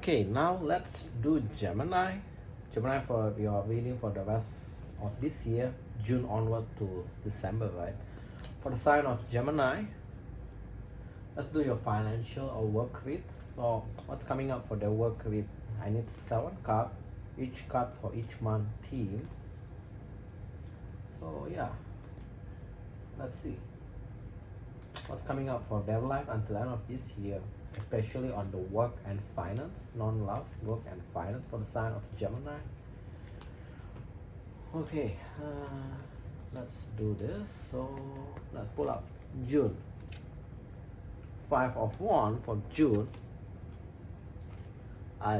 Okay, now let's do Gemini. Gemini for your reading for the rest of this year, June onward to December, right? For the sign of Gemini, let's do your financial or work with. So, what's coming up for the work with? I need 7 cards, each card for each month theme. So, yeah, let's see what's coming up for their life until the end of this year, especially on the work and finance, non-love, work and finance for the sign of Gemini. Okay, let's do this. So let's pull up June. 5 of Wands for June.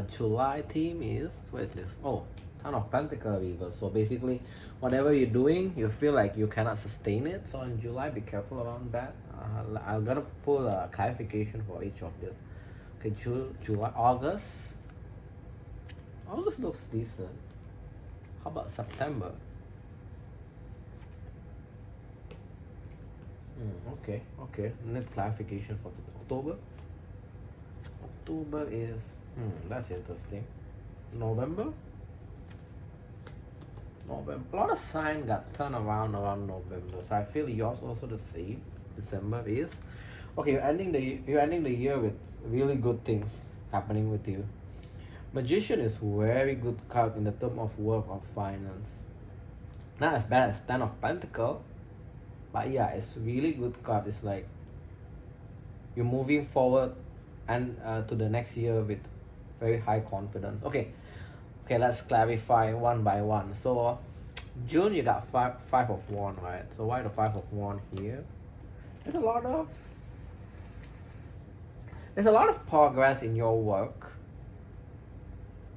July theme is, where is this? Oh, Ten of Pentacles reverse. So basically, whatever you're doing, you feel like you cannot sustain it. So in July, be careful around that. I'm gonna pull a clarification for each of this. Okay, July, August. August looks decent. How about September? Okay. Need clarification for October. October is that's interesting. November. A lot of signs got turned around November, so I feel yours also the same. December is okay. You're ending the year with really good things happening with you. Magician is very good card in the term of work or finance. Not as bad as Ten of Pentacles, but yeah, it's really good card. It's like you're moving forward and to the next year with very high confidence. Okay, let's clarify one by one. So June, you got five of Wands, right? So why the 5 of Wands here? There's a lot of progress in your work.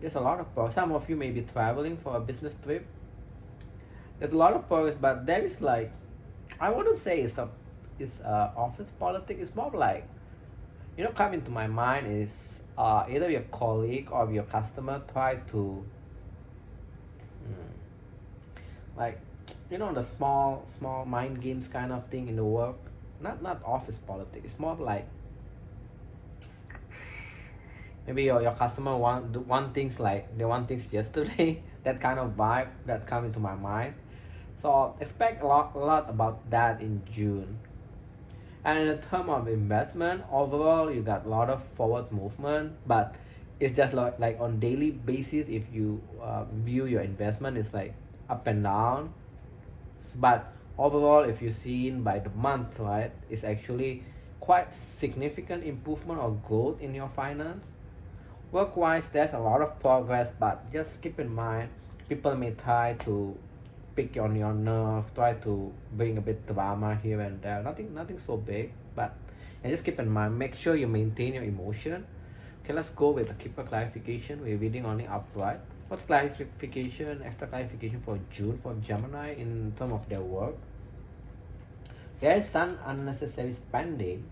There's a lot of progress. Some of you may be traveling for a business trip. There's a lot of progress, but there is like, I wouldn't say it's office politics. It's more like, coming to my mind is either your colleague or your customer try to the small mind games kind of thing in the work. Not office politics. It's more like maybe your customer want things like they want things yesterday. That kind of vibe that come into my mind. So expect a lot about that in June. And in terms of investment, overall you got a lot of forward movement, but it's just like on daily basis. If you view your investment, it's like up and down. But overall, if you see by the month, right, it's actually quite significant improvement or growth in your finance. Work-wise, there's a lot of progress, but just keep in mind, people may try to pick on your nerve, try to bring a bit drama here and there. Nothing so big, but and just keep in mind, make sure you maintain your emotion. Okay, let's go with a keeper clarification. We're reading only upright. What's clarification, extra clarification for June for Gemini in terms of their work? There is some unnecessary spending.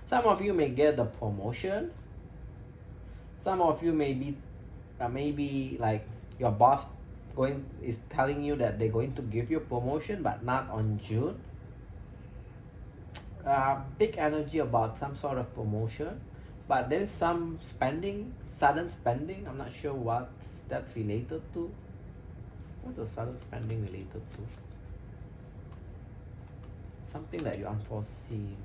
Some of you may get the promotion. Some of you may be maybe like your boss is telling you that they're going to give you a promotion, but not on June. Big energy about some sort of promotion, but there is some spending, sudden spending. I'm not sure what that's related to. What's the sudden spending related to? Something that you unforeseen.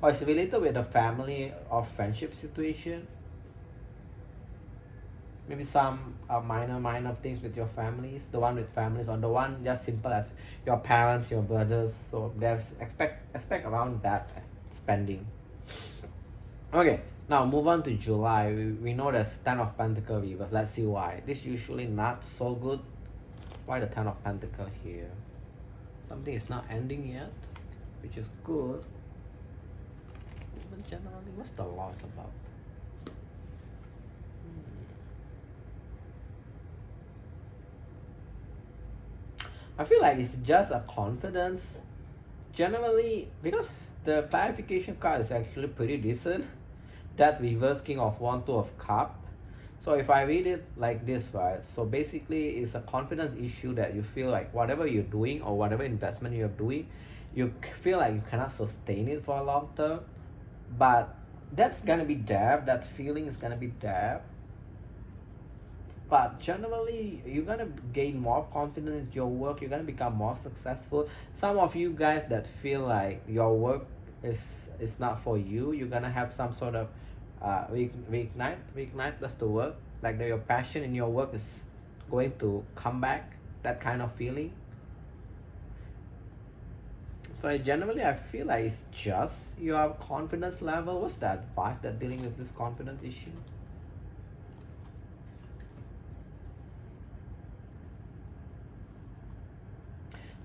Or it's related with a family or friendship situation. Maybe some minor things with your families, the one with families, or the one just simple as your parents, your brothers. So there's expect around that spending. Okay, now move on to July. We know there's Ten of Pentacles reverse. Let's see why. This usually not so good. Why the Ten of Pentacles here? Something is not ending yet, which is good. But generally, what's the loss about? I feel like it's just a confidence. Generally, because the clarification card is actually pretty decent. That reverse King of Wands, 2 of Cups. So if I read it like this, right? So basically, it's a confidence issue that you feel like whatever you're doing or whatever investment you're doing, you feel like you cannot sustain it for a long term. But That's gonna be there, that feeling is gonna be there, but generally you're gonna gain more confidence in your work, you're gonna become more successful. Some of you guys that feel like your work is not for you, you're gonna have some sort of reignite, that's the word, like that your passion in your work is going to come back, that kind of feeling. So I feel like it's just your confidence level. What's the advice that dealing with this confidence issue?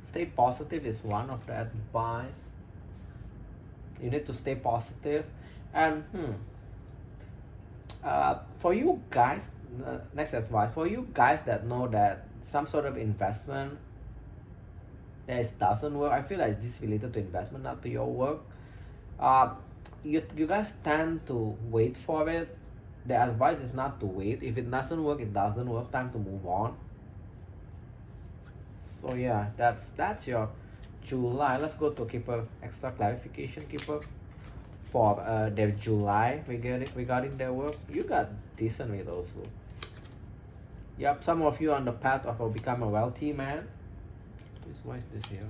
Stay positive is one of the advice. You need to stay positive. And for you guys, next advice for you guys that know that some sort of investment that doesn't work. I feel like this is related to investment, not to your work. You guys tend to wait for it. The advice is not to wait. If it doesn't work, it doesn't work. Time to move on. So yeah, that's your July. Let's go to Keeper, extra clarification, Keeper, for their July regarding their work. You got decent with also. Yep, some of you on the path of become a wealthy man. Why is this here?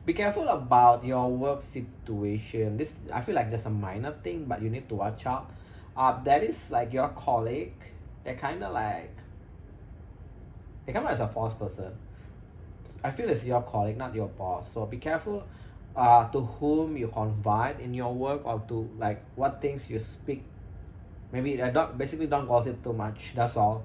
Be careful about your work situation. This, I feel like just a minor thing, but you need to watch out. That is like your colleague. They're kind of like, they come out as a false person. I feel it's your colleague, not your boss. So be careful to whom you confide in your work, or to like what things you speak. Maybe don't gossip too much. That's all.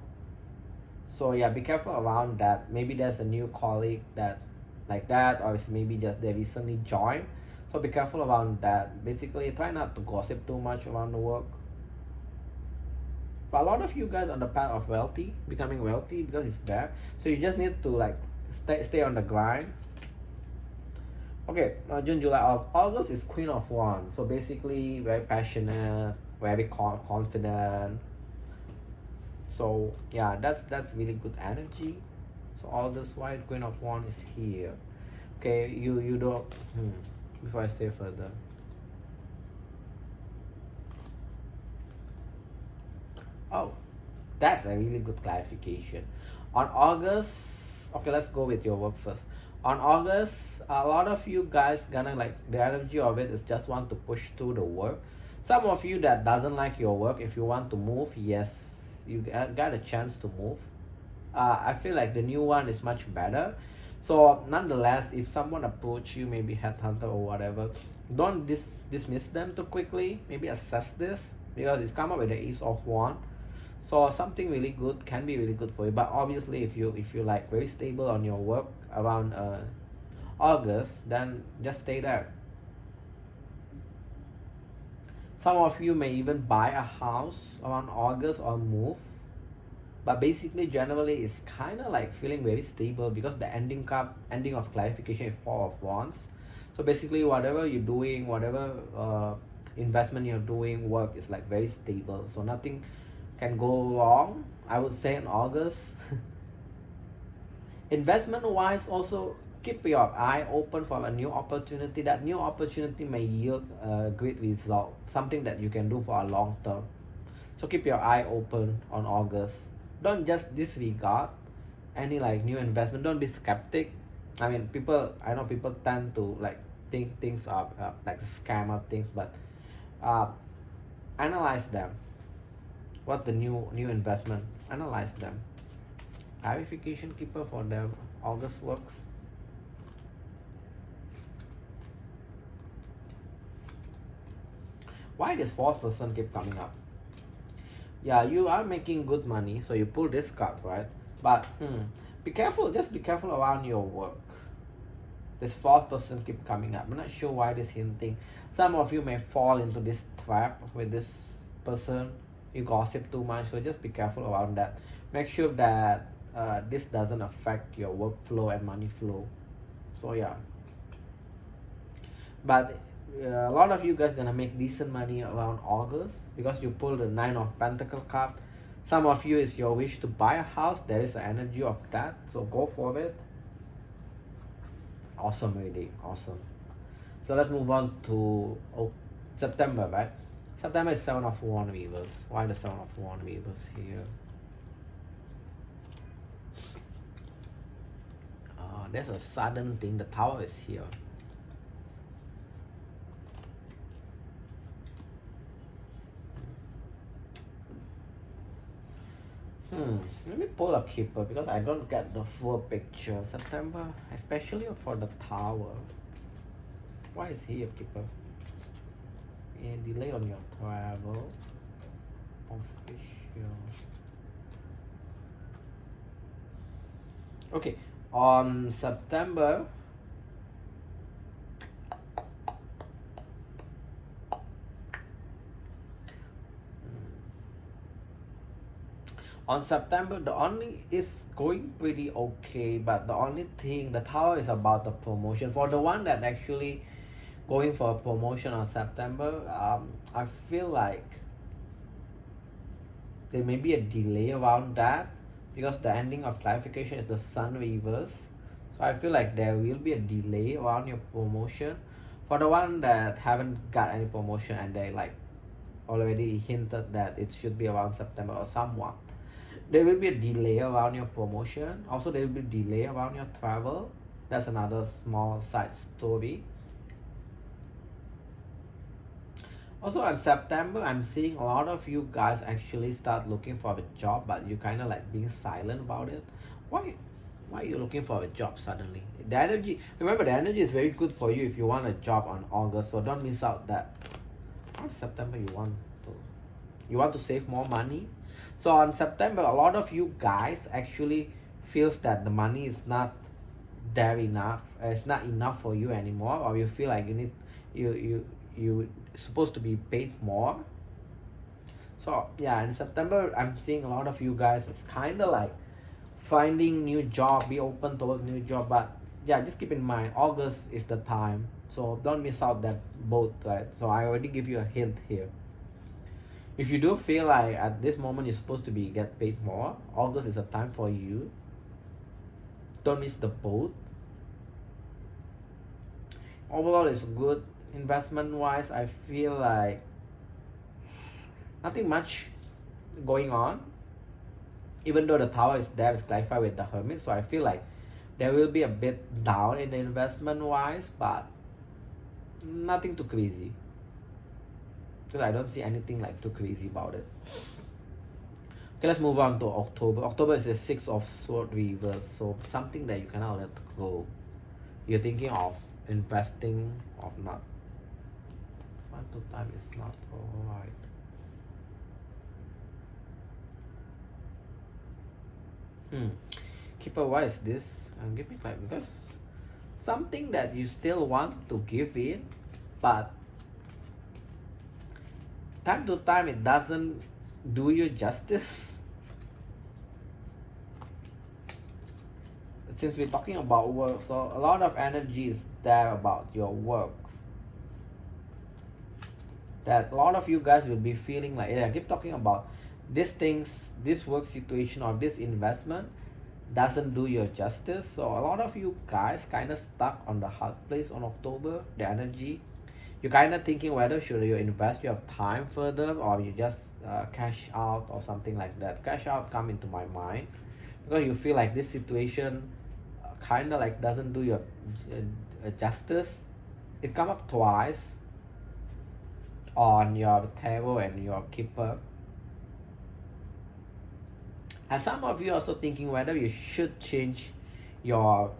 So yeah, be careful around that. Maybe there's a new colleague that like that, or it's maybe just they recently joined. So be careful around that. Basically, try not to gossip too much around the work. But a lot of you guys on the path of becoming wealthy, because it's there. So you just need to like stay on the grind. Okay, June, July, August is Queen of Wands. So basically, very passionate, very confident. So yeah, that's really good energy. So August, white Queen of Wands is here. Okay, you don't. Before I say further. Oh, that's a really good clarification. On August, okay, let's go with your work first. On August, a lot of you guys gonna like the energy of it is just want to push through the work. Some of you that doesn't like your work, if you want to move, yes, you got a chance to move. I feel like the new one is much better. So nonetheless, if someone approach you, maybe headhunter or whatever, don't dismiss them too quickly. Maybe assess this, because it's come up with the Ace of Wands. So something really good can be really good for you. But obviously, if you like very stable on your work around August, then just stay there. Some of you may even buy a house around August or move. But basically, generally, it's kind of like feeling very stable, because the ending of clarification is Four of Wands. So basically, whatever you're doing, whatever investment you're doing, work is like very stable. So nothing can go wrong, I would say, in August. Investment wise, also keep your eye open for a new opportunity. That new opportunity may yield a great result, something that you can do for a long term. So keep your eye open on August. Don't just disregard any like new investment. Don't be skeptic. I mean, I know people tend to like think things are like scammer things, but analyze them. What's the new investment? Analyze them. Clarification, Keeper, for the August works. Why this fourth person keep coming up? Yeah, you are making good money, so you pull this card, right? But be careful. Just be careful around your work. This fourth person keep coming up. I'm not sure why this hinting. Some of you may fall into this trap with this person. You gossip too much, so just be careful around that. Make sure that this doesn't affect your workflow and money flow. So yeah, but a lot of you guys gonna make decent money around August, because you pull the Nine of Pentacles card. Some of you is your wish to buy a house. There is an energy of that, so go for it. Awesome reading, awesome. So let's move on to September, right? September is 7 of Wand reverse. Why the 7 of Wand reverse here? There's a sudden thing. The Tower is here. Let me pull a Keeper because I don't get the full picture. September, especially for the Tower. Why is he a Keeper? Yeah, delay on your travel. Official. Okay, on September. On September, the only is going pretty okay, but the only thing, the Tower is about the promotion. For the one that actually going for a promotion on September, I feel like there may be a delay around that because the ending of clarification is the Sun reverse. So I feel like there will be a delay around your promotion. For the one that haven't got any promotion and they like already hinted that it should be around September or somewhat, there will be a delay around your promotion. Also, there will be a delay around your travel. That's another small side story. Also, in September, I'm seeing a lot of you guys actually start looking for a job, but you kind of like being silent about it. Why? Why are you looking for a job suddenly? The energy, remember, the energy is very good for you if you want a job on August, so don't miss out that. On September, you want to save more money. So on September, a lot of you guys actually feels that the money is not there enough. It's not enough for you anymore, or you feel like you supposed to be paid more. So yeah, in September, I'm seeing a lot of you guys. It's kind of like finding new job, be open towards new job. But yeah, just keep in mind, August is the time. So don't miss out that boat, right? So I already give you a hint here. If you do feel like at this moment you're supposed to be get paid more, August is a time for you. Don't miss the boat. Overall, it's good. Investment wise, I feel like nothing much going on. Even though the Tower is there, it's clarified with the Hermit, so I feel like there will be a bit down in the investment wise, but nothing too crazy. Because I don't see anything like too crazy about it. Okay, let's move on to October. October is the 6 of Swords reverse, so something that you cannot let go. You're thinking of investing or not. 1 to time is not alright. Keeper, why is this? Give me five because something that you still want to give in, but time to time it doesn't do you justice. Since we're talking about work, so a lot of energy is there about your work. That a lot of you guys will be feeling like, yeah, I keep talking about these things, this work situation or this investment doesn't do you justice. So a lot of you guys kind of stuck on the hard place on October, the energy. You're kind of thinking whether should you invest your time further or you just cash out or something like that. Cash out come into my mind because you feel like this situation kind of like doesn't do your justice. It come up twice on your tarot and your Keeper. And some of you also thinking whether you should change your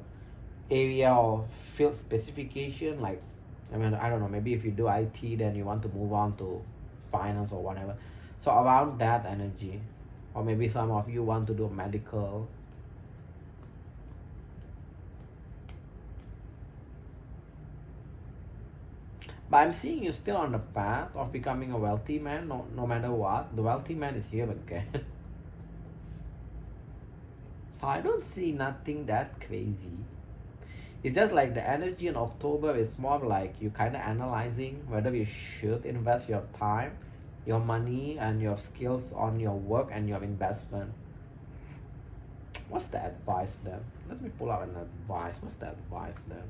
area or field specification. Like, I mean, I don't know, maybe if you do IT, then you want to move on to finance or whatever. So around that energy, or maybe some of you want to do medical. But I'm seeing you still on the path of becoming a wealthy man, no matter what. The wealthy man is here again. I don't see nothing that crazy. It's just like the energy in October is more like you kind of analyzing whether you should invest your time, your money, and your skills on your work and your investment. What's the advice then? Let me pull out an advice. What's the advice then?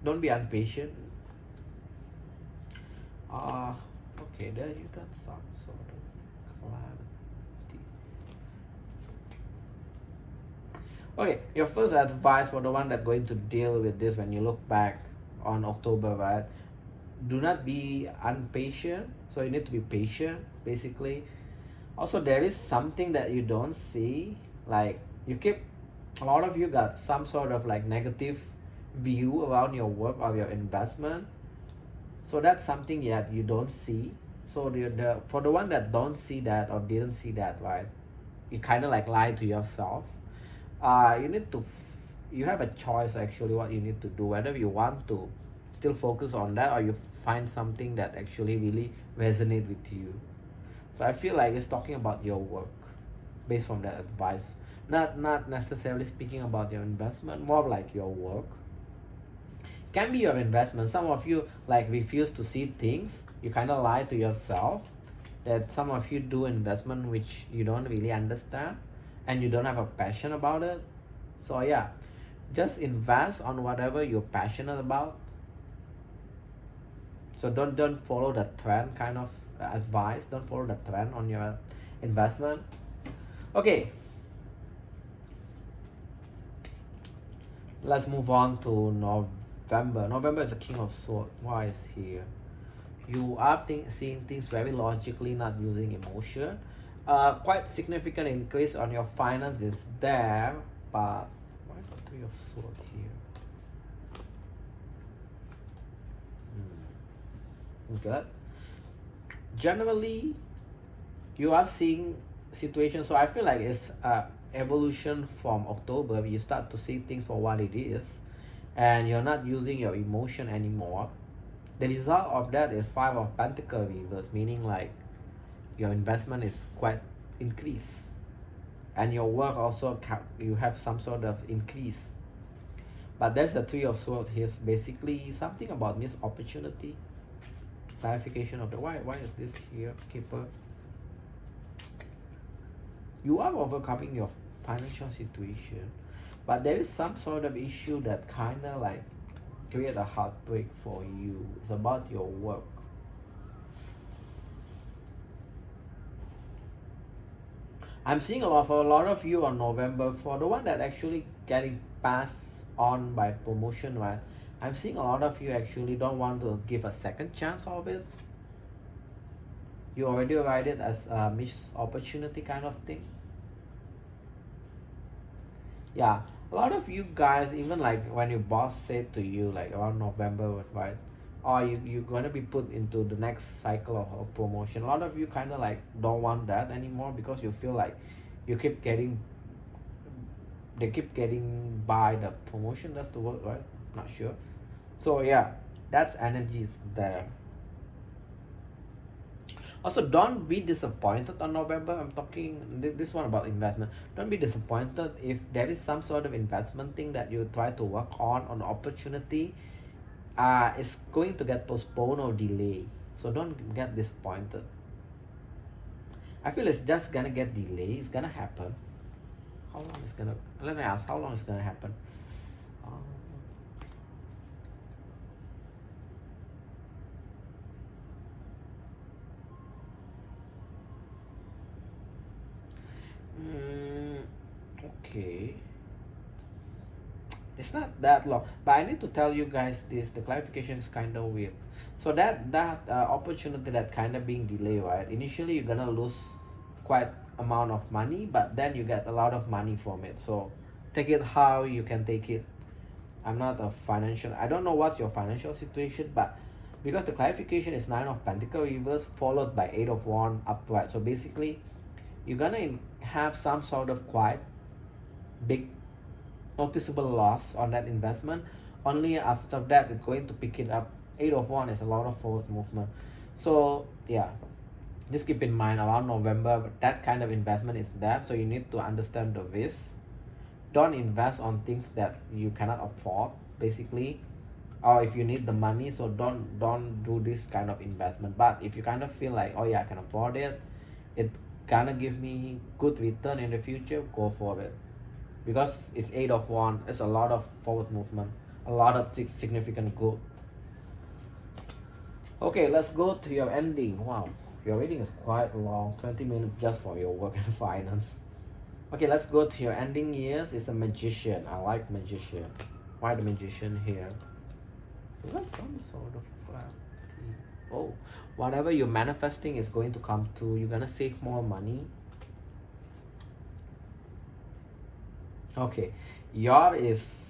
Don't be impatient. Okay, there you got some sort of clarity. Okay, your first advice for the one that's going to deal with this when you look back on October, right? Do not be impatient. So you need to be patient, basically. Also, there is something that you don't see. Like, a lot of you got some sort of like negative view around your work or your investment. So that's something that you don't see. So for the one that don't see that or didn't see that, right? You kind of like lie to yourself. You need to, you have a choice actually what you need to do, whether you want to still focus on that or you find something that actually really resonate with you. So I feel like it's talking about your work based on that advice. Not necessarily speaking about your investment, more like your work. Can be your investment. Some of you like refuse to see things. You kind of lie to yourself that some of you do investment which you don't really understand and you don't have a passion about it. So yeah, just invest on whatever you're passionate about. So don't follow the trend kind of advice. Don't follow the trend on your investment. Okay, let's move on to November. November is the King of Swords. Why is here? You are seeing things very logically, not using emotion. Quite significant increase on your finances there, but why the Three of Swords here? Good. Generally, you are seeing situations. So I feel like it's evolution from October. You start to see things for what it is, and you're not using your emotion anymore. The result of that is Five of Pentacles reverse, meaning like your investment is quite increased, and your work also you have some sort of increase. But there's the Three of Swords here. Basically something about missed opportunity. Clarification of the why is this here, Keeper? You are overcoming your financial situation, but there is some sort of issue that kind of like create a heartbreak for you. It's about your work. I'm seeing a lot of you on November. For the one that actually getting passed on by promotion, right? I'm seeing a lot of you actually don't want to give a second chance of it. You already write it as a missed opportunity kind of thing. Yeah, a lot of you guys, even like when your boss said to you like around November, right? Or you're gonna be put into the next cycle of promotion. A lot of you kind of like don't want that anymore because you feel like you keep getting, they keep getting by the promotion. That's the word, right? Not sure. So yeah, that's energies there. Also, don't be disappointed on November. I'm talking this one about investment. Don't be disappointed if there is some sort of investment thing that you try to work on opportunity. It's going to get postponed or delayed. So don't get disappointed. I feel it's just gonna get delayed. It's gonna happen. How long is gonna? Let me ask. How long is gonna happen? Okay. It's not that long, but I need to tell you guys this. The clarification is kind of weird. So that opportunity that kind of being delayed, right? Initially, you're gonna lose quite amount of money, but then you get a lot of money from it. So take it how you can take it. I'm not a financial. I don't know what's your financial situation, but because the clarification is Nine of Pentacles reverse followed by Eight of Wands upright. So basically, you're gonna have some sort of quite big noticeable loss on that investment. Only after that it's going to pick it up. Eight of Wands is a lot of forward movement. So yeah, just keep in mind around November that kind of investment is there. So you need to understand the risk. Don't invest on things that you cannot afford, basically, or if you need the money. So don't do this kind of investment. But if you kind of feel like, oh yeah, I can afford it, it kind of give me good return in the future, go for it. Because it's Eight of Wands, it's a lot of forward movement. a lot of significant growth. Okay, let's go to your ending. Wow, your reading is quite long, 20 minutes just for your work and finance. Okay, let's go to your ending years. It's a magician. I like magician. Why the magician here? You got some sort of oh, whatever you're manifesting is going to come true. You're gonna save more money. Okay, your is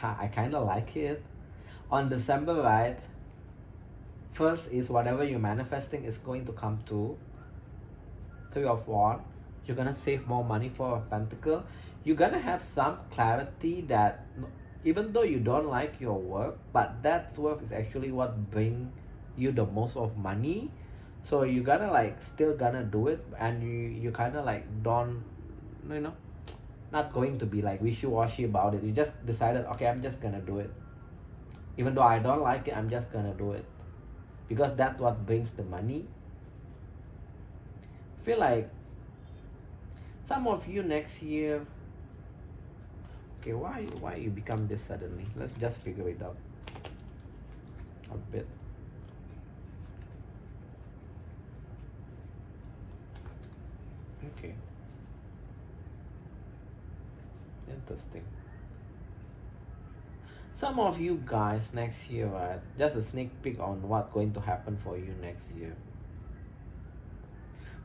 I kind of like it. On December, right? First is whatever you're manifesting is going to come true. 3 of Wands. You're gonna save more money for a pentacle. You're gonna have some clarity that even though you don't like your work, but that work is actually what bring you the most of money. So you gonna like still gonna do it, and you kind of like don't, you know, not going to be like wishy-washy about it. You just decided, okay, I'm just gonna do it. Even though I don't like it, I'm just gonna do it. Because that's what brings the money. I feel like some of you next year, okay, why you become this suddenly? Let's just figure it out a bit. Okay. Interesting. Some of you guys next year, right? Just a sneak peek on what's going to happen for you next year.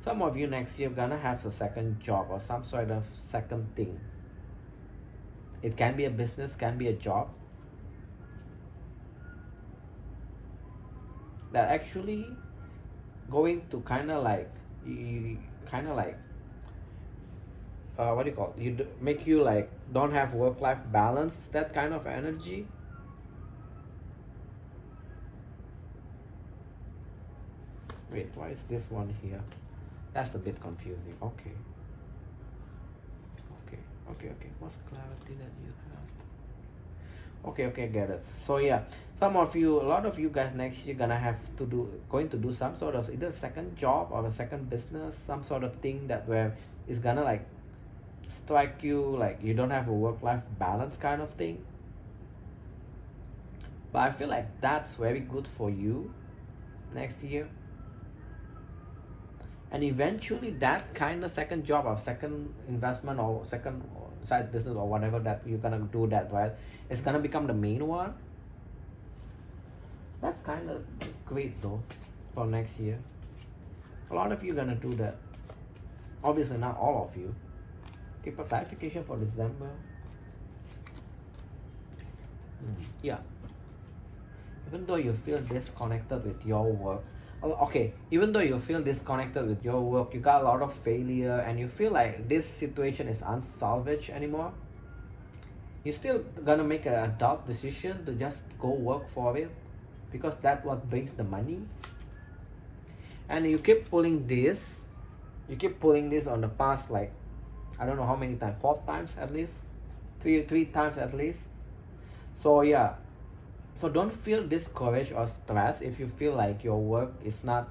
Some of you next year gonna have a second job or some sort of second thing. It can be a business, can be a job. That actually going to kind of like, what do you call it? Make you like don't have work-life balance, that kind of energy. Wait, why is this one here? That's a bit confusing. Okay. What's clarity that you have? Okay, get it. So yeah, a lot of you guys next year going to do some sort of either a second job or a second business, some sort of thing that where it's gonna like strike you like you don't have a work-life balance kind of thing. But I feel like that's very good for you next year. And eventually that kind of second job or second investment or second side business or whatever that you're gonna do that, right? It's gonna become the main one. That's kind of great though for next year. A lot of you gonna do that. Obviously not all of you. Okay, but clarification for December. Yeah. Even though you feel disconnected with your work, okay, even though you feel disconnected with your work, you got a lot of failure and you feel like this situation is unsalvaged anymore, you're still gonna make an adult decision to just go work for it because that's what brings the money. And you keep pulling this on the past, like I don't know how many times, 4 times at least, three times at least. So yeah, so don't feel discouraged or stressed if you feel like your work is not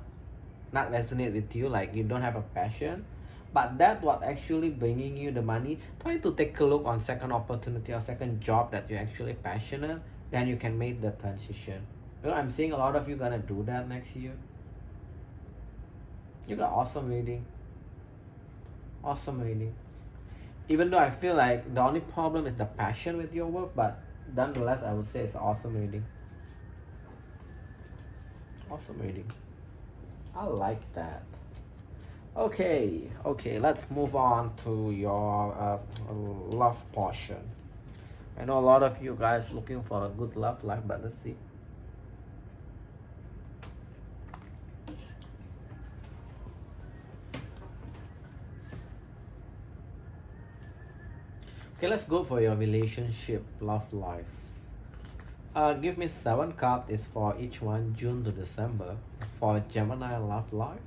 resonate with you, like you don't have a passion, but that what actually bringing you the money. Try to take a look on second opportunity or second job that you're actually passionate, then you can make the transition. I'm seeing a lot of you gonna do that next year. You got awesome reading. Even though I feel like the only problem is the passion with your work, but nonetheless I would say it's awesome reading. I like that. Okay, let's move on to your love portion. I know a lot of you guys looking for a good love life, but let's see. Okay, let's go for your relationship love life. Give me 7 cards is for each one, June to December, for Gemini love life.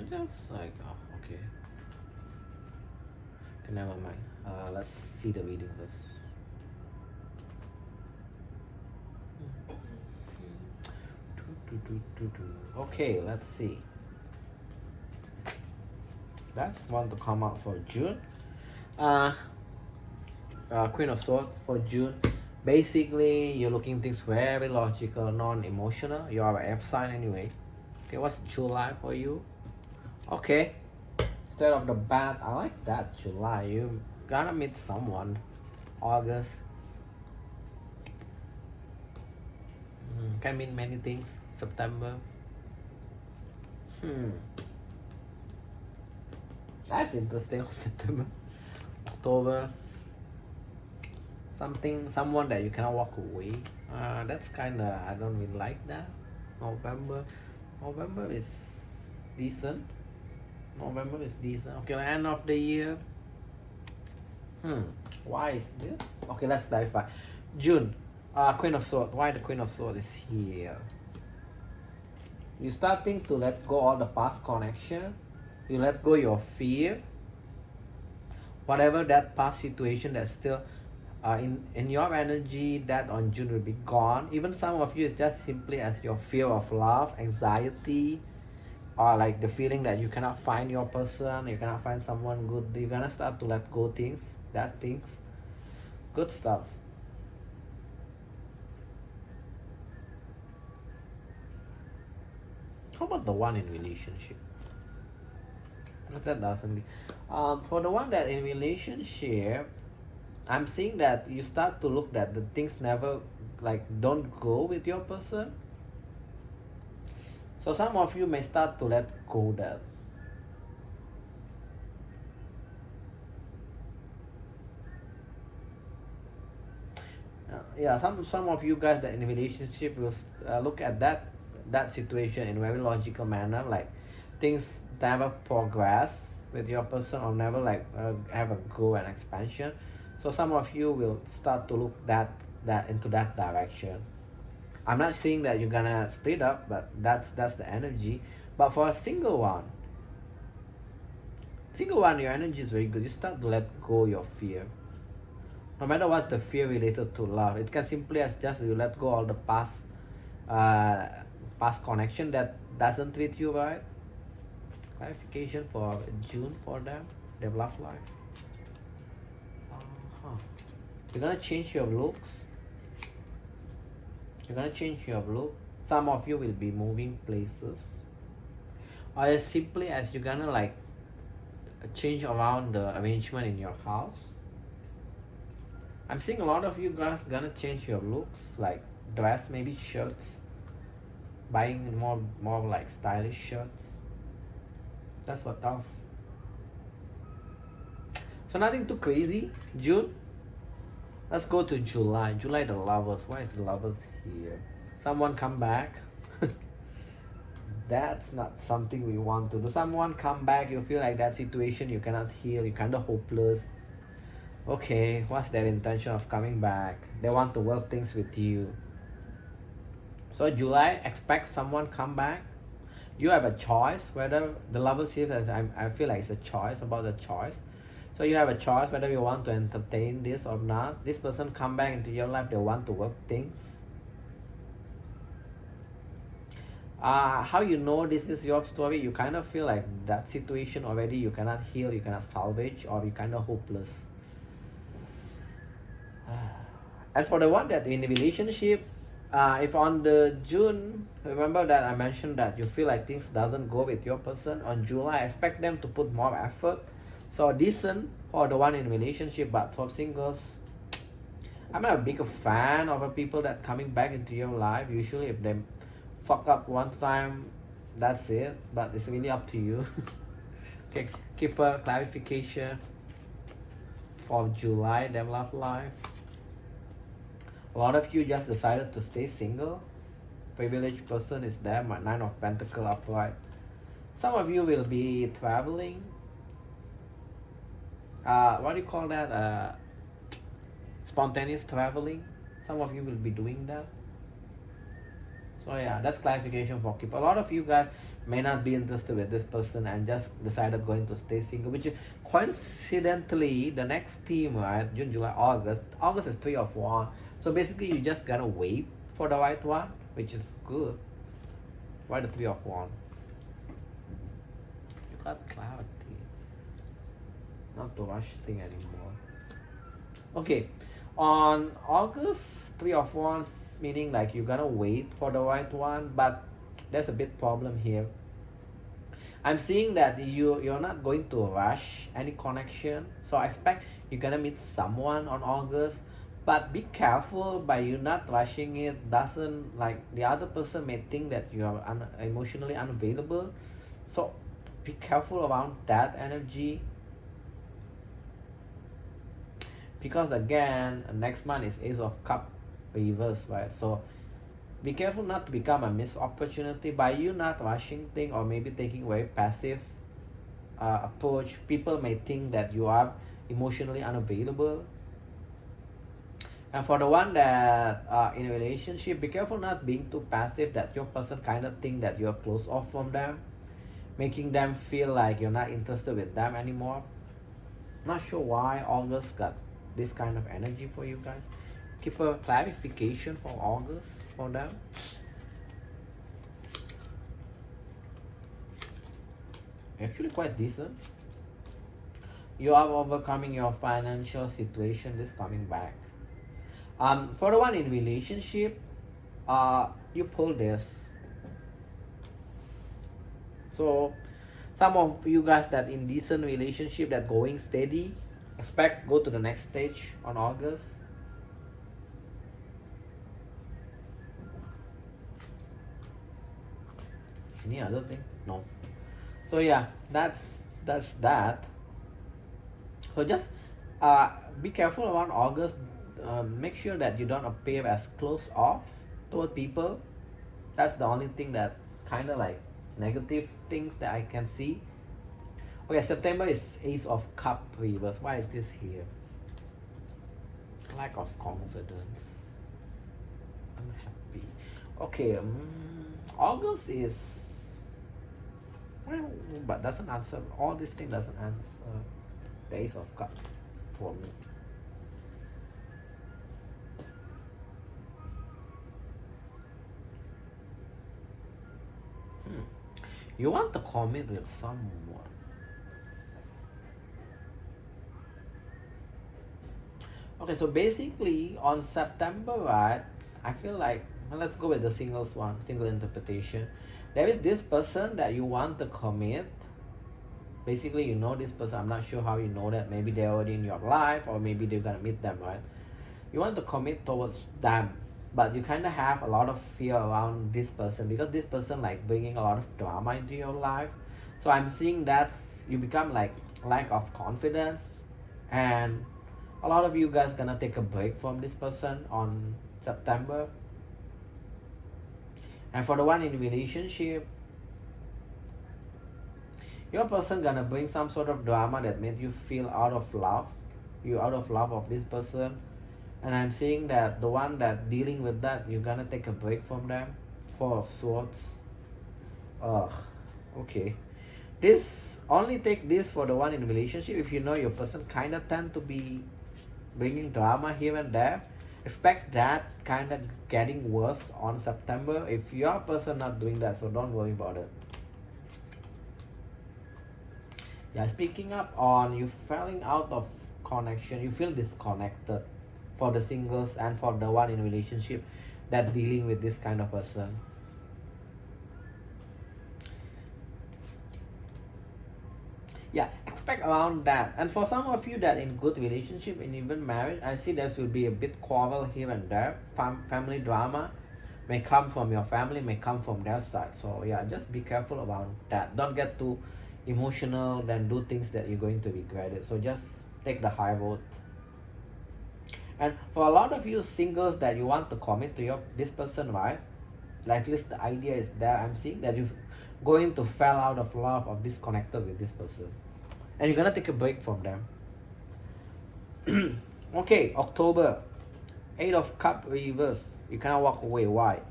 Just like, okay, never mind. Let's see the reading first. Okay, let's see. That's one to come out for June. Uh, Queen of Swords for June. Basically, you're looking things very logical, non-emotional. You are an F sign anyway. Okay, what's July for you? Okay, straight off the bat, I like that. July, you gonna meet someone. August, can mean many things. September, that's interesting. September, October, someone that you cannot walk away. That's kind of, I don't really like that. November is decent. November is decent. Okay, end of the year. Why is this? Okay, let's clarify. June, Queen of Swords. Why the Queen of Swords is here? You starting to let go all the past connection. You let go your fear. Whatever that past situation that's still in your energy, that on June will be gone. Even some of you is just simply as your fear of love, anxiety, or like the feeling that you cannot find your person, you cannot find someone good. You're gonna start to let go things, good stuff. How about the one in relationship? Because that doesn't. For the one that in relationship, I'm seeing that you start to look that the things never like don't go with your person. So some of you may start to let go that. Yeah, some of you guys that in a relationship will look at that situation in a very logical manner, like things never progress with your person or never like have a grow and expansion. So some of you will start to look that into that direction. I'm not saying that you're gonna split up, but that's the energy. But for a single one, your energy is very good. You start to let go your fear. No matter what the fear related to love, it can simply as just you let go all the past connection that doesn't treat you right. Clarification for June for them, their love life. You're gonna change your looks. Some of you will be moving places, or as simply as you're gonna like change around the arrangement in your house. I'm seeing a lot of you guys gonna change your looks, like dress, maybe shirts, buying more like stylish shirts. That's what else. So nothing too crazy. June. Let's go to July. July, the lovers. Why is the lovers here? Someone come back. That's not something we want to do. Someone come back, you feel like that situation you cannot heal, you're kind of hopeless. Okay, what's their intention of coming back? They want to work things with you. So July, expect someone come back. You have a choice whether the lovers here, I feel like it's a choice, about the choice. So you have a choice whether you want to entertain this or not. This person come back into your life, they want to work things. How you know this is your story? You kind of feel like that situation already you cannot heal, you cannot salvage, or you kind of hopeless. And for the one that in a relationship, if on the June, remember that I mentioned that you feel like things doesn't go with your person. On July, expect them to put more effort. So decent for the one in relationship, but for singles, I'm not a big fan of people that coming back into your life. Usually if they fuck up one time, that's it, but it's really up to you. Okay, keep a clarification for July, their love life. A lot of you just decided to stay single. Privileged person is there, my 9 of Pentacles upright. Some of you will be traveling. What do you call that? Spontaneous traveling. Some of you will be doing that. So yeah, that's clarification for people. A lot of you guys may not be interested with this person and just decided going to stay single, which is coincidentally the next theme, right? June, July, August. August is 3 of Wands. So basically you just gotta wait for the right one, which is good. Why the 3 of Wands? You got clarity. not to rush thing anymore. Okay, on August 3 of Wands, meaning like you're gonna wait for the right one, but there's a big problem here. I'm seeing that you're not going to rush any connection, so I expect you're gonna meet someone on August, but be careful by you not rushing it. Doesn't like the other person may think that you are emotionally unavailable, so be careful around that energy. Because again, next month is Ace of Cup reverse, right? So be careful not to become a missed opportunity by you not rushing things or maybe taking very passive approach. People may think that you are emotionally unavailable. And for the one that in a relationship, be careful not being too passive that your person kind of think that you're closed off from them, making them feel like you're not interested with them anymore. Not sure why August got this kind of energy for you guys. Give a clarification for August for them. Actually quite decent. You are overcoming your financial situation. This coming back. For the one in relationship, you pull this. So some of you guys that in decent relationship that going steady, expect go to the next stage on August. Any other thing? No. So yeah, that's that. So just be careful around August. Make sure that you don't appear as closed off toward people. That's the only thing that kind of like negative things that I can see. Okay, September is Ace of Cup reverse. Why is this here? Lack of confidence. Unhappy. Okay, August is well, but doesn't answer. All this thing doesn't answer the Ace of Cup for me. You want to commit with someone. Okay, so basically on September, right, I feel like, well, let's go with the singles one, single interpretation. There is this person that you want to commit. Basically, you know this person. I'm not sure how you know that. Maybe they're already in your life or maybe they're gonna meet them, right? You want to commit towards them, but you kind of have a lot of fear around this person because this person like bringing a lot of drama into your life. So I'm seeing that you become like lack of confidence, and a lot of you guys gonna take a break from this person on September. And for the one in relationship, your person gonna bring some sort of drama that made you feel out of love. You out of love of this person. And I'm seeing that the one that dealing with that, you're gonna take a break from them. Four of Swords. Ugh. Okay. This only take this for the one in relationship. If you know your person kind of tend to be bringing drama here and there, expect that kind of getting worse on September. If your person not doing that, so don't worry about it. Yeah, speaking up on you falling out of connection, you feel disconnected for the singles and for the one in relationship that dealing with this kind of person. Yeah, expect around that. And for some of you that in good relationship and even marriage, I see there will be a bit quarrel here and there. Family drama may come from your family, may come from their side. So yeah, just be careful around that. Don't get too emotional, then do things that you're going to regret it. So just take the high road. And for a lot of you singles that you want to commit to this person, right? Like at least the idea is there. I'm seeing that you're going to fall out of love or disconnected with this person. And you're gonna take a break from them. Okay, October. 8 of Cup reverse. You cannot walk away. Why?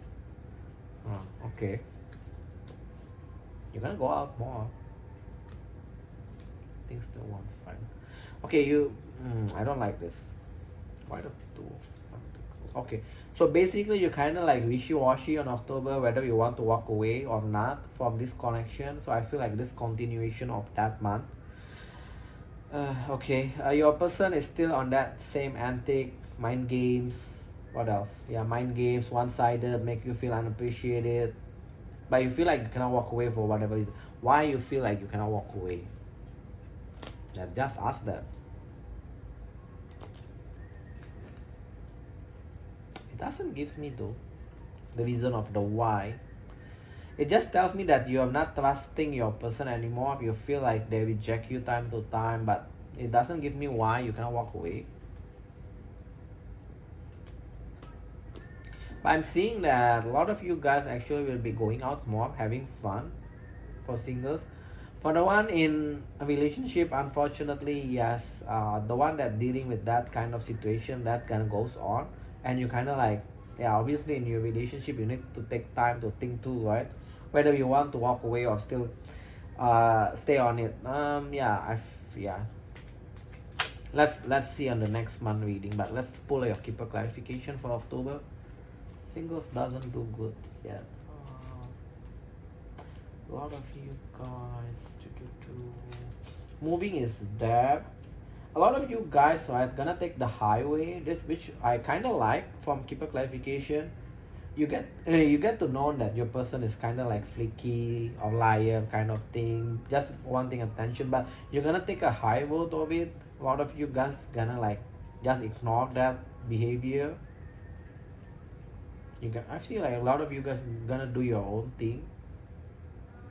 Okay. You're gonna go out more. Things still one side. Okay, I don't like this. Why the two? Okay, so basically you kind of like wishy-washy on October whether you want to walk away or not from this connection. So I feel like this continuation of that month. Okay, your person is still on that same antic mind games. What else? Yeah, mind games, one-sided, make you feel unappreciated, but you feel like you cannot walk away for whatever reason. Why you feel like you cannot walk away? Yeah, just ask that. It doesn't give me though the reason of the why. It just tells me that you are not trusting your person anymore. You feel like they reject you time to time, but it doesn't give me why you cannot walk away. But I'm seeing that a lot of you guys actually will be going out more, having fun for singles. For the one in a relationship, unfortunately, yes, the one that dealing with that kind of situation that kind of goes on, and you kind of like, yeah, obviously in your relationship you need to take time to think too, right? Whether you want to walk away or still stay on it. Yeah. Let's see on the next month reading, but let's pull your keeper clarification for October. Singles doesn't do good yet. A lot of you guys moving is there. A lot of you guys are gonna take the highway, which I kind of like from keeper clarification. You get to know that your person is kind of like flaky or liar kind of thing, just wanting attention, but you're gonna take a high road of it. A lot of you guys gonna like just ignore that behavior. I feel like a lot of you guys gonna do your own thing.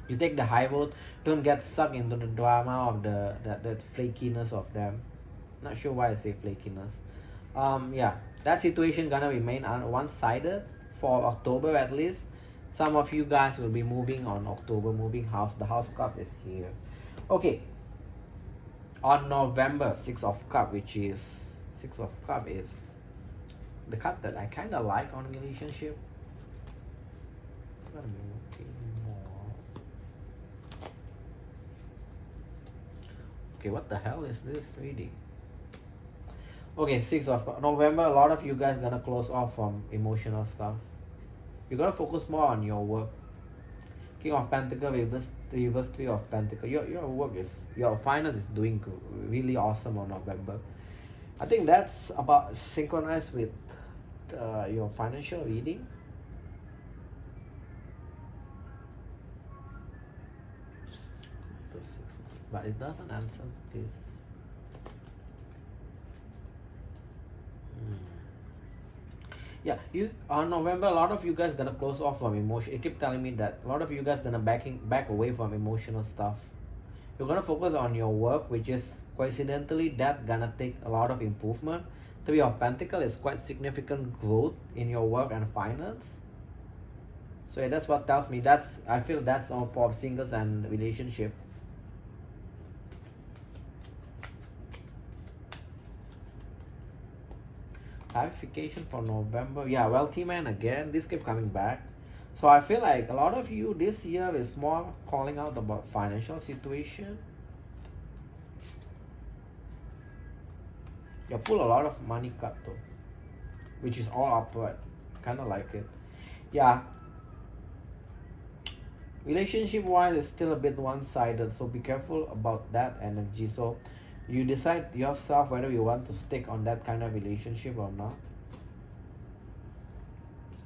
You take the high road, don't get sucked into the drama of that flakiness of them. Not sure why I say flakiness. Yeah, that situation gonna remain on one-sided for October at least. Some of you guys will be moving on October, moving house. The house card is here. Okay. On November, Six of Cup is the card that I kind of like on relationship. Let me look more. Okay, what the hell is this reading? Okay, 6 of November, a lot of you guys gonna close off from emotional stuff. You're gonna focus more on your work. King of Pentacles, reverse 3 of Pentacles. Your work is, your finance is doing really awesome on November. I think that's about synchronized with your financial reading. But it doesn't answer this. Yeah, you on November, a lot of you guys gonna close off from emotion. It keep telling me that a lot of you guys gonna back away from emotional stuff. You're gonna focus on your work, which is coincidentally that gonna take a lot of improvement. 3 of Pentacles is quite significant growth in your work and finance. So yeah, that's what tells me. I feel that's all for singles and relationship. Clarification for November. Yeah, wealthy man again. This keep coming back. So I feel like a lot of you this year is more calling out about financial situation. You pull a lot of money card though, which is all upright. Kind of like it. Yeah. Relationship wise, it's still a bit one-sided, so be careful about that energy. So you decide yourself whether you want to stick on that kind of relationship or not.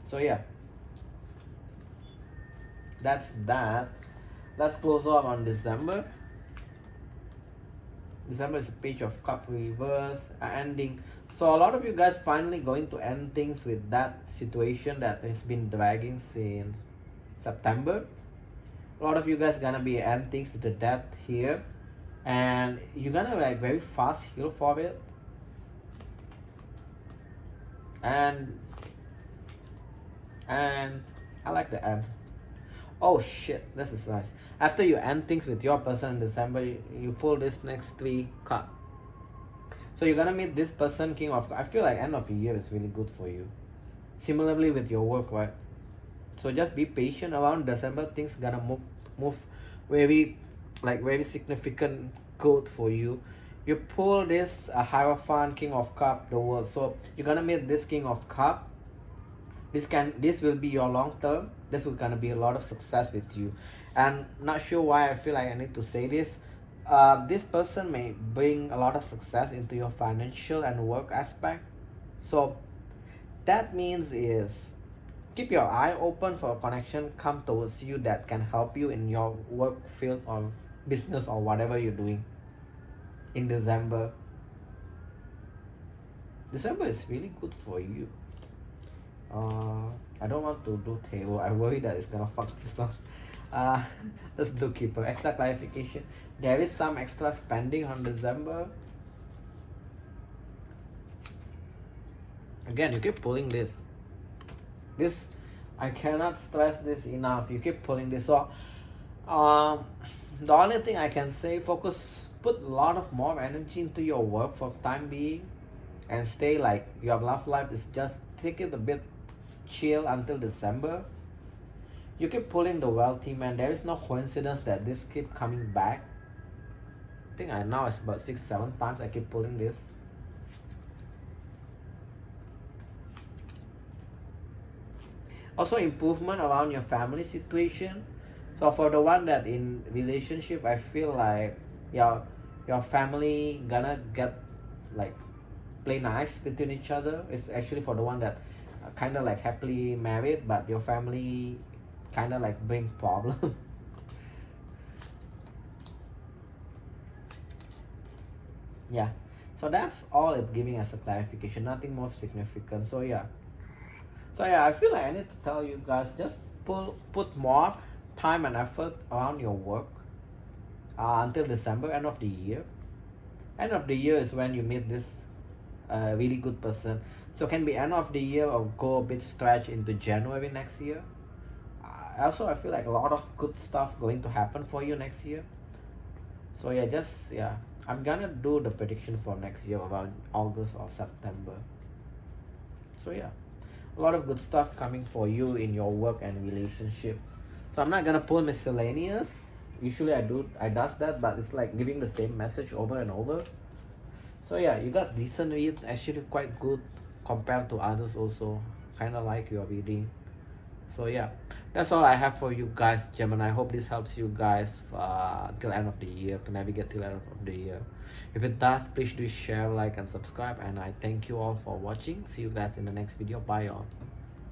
So yeah, that's that. Let's close off on December. December is a Page of Cup reverse, ending. So a lot of you guys finally going to end things with that situation that has been dragging since September. A lot of you guys gonna be end things to the death here, and you're gonna like very fast heal for it. And I like the end. Oh shit, this is nice. After you end things with your person in December, you pull this next 3 card. So you're gonna meet this person, King of. I feel like end of the year is really good for you. Similarly with your work, right? So just be patient. Around December, things gonna move very significant growth for you. You pull this Hierophant, King of Cup, the World. So you're gonna meet this King of Cup. This will be your long term. This will gonna be a lot of success with you. And not sure why I feel like I need to say this. This person may bring a lot of success into your financial and work aspect. So that means is keep your eye open for a connection come towards you that can help you in your work field or business or whatever you're doing in December. December is really good for you. I don't want to do table. I worry that it's gonna fuck this up. Uh, let's do keeper. Extra clarification. There is some extra spending on December. Again, you keep pulling this. This, I cannot stress this enough. You keep pulling this. So, the only thing I can say, put a lot of more energy into your work for time being, and stay like your love life is just take it a bit chill until December. You keep pulling the wealthy man. There is no coincidence that this keep coming back. I think now it's about 6-7 times I keep pulling this. Also improvement around your family situation. So for the one that in relationship, I feel like your family gonna get like play nice between each other. It's actually for the one that kind of like happily married, but your family kind of like bring problem. Yeah, so that's all it's giving as a clarification, nothing more significant. So yeah, I feel like I need to tell you guys, just put more time and effort around your work until December, end of the year. End of the year is when you meet this really good person. So can be end of the year or go a bit stretch into January next year. Also, I feel like a lot of good stuff going to happen for you next year. So yeah, I'm gonna do the prediction for next year around August or September. So yeah, a lot of good stuff coming for you in your work and relationship. So I'm not gonna pull miscellaneous. Usually I does that, but it's like giving the same message over and over. So yeah, you got decent read, actually quite good compared to others also. Kinda like your reading. So yeah, that's all I have for you guys, Gemini. I hope this helps you guys till end of the year, to navigate till end of the year. If it does, please do share, like, and subscribe. And I thank you all for watching. See you guys in the next video. Bye all.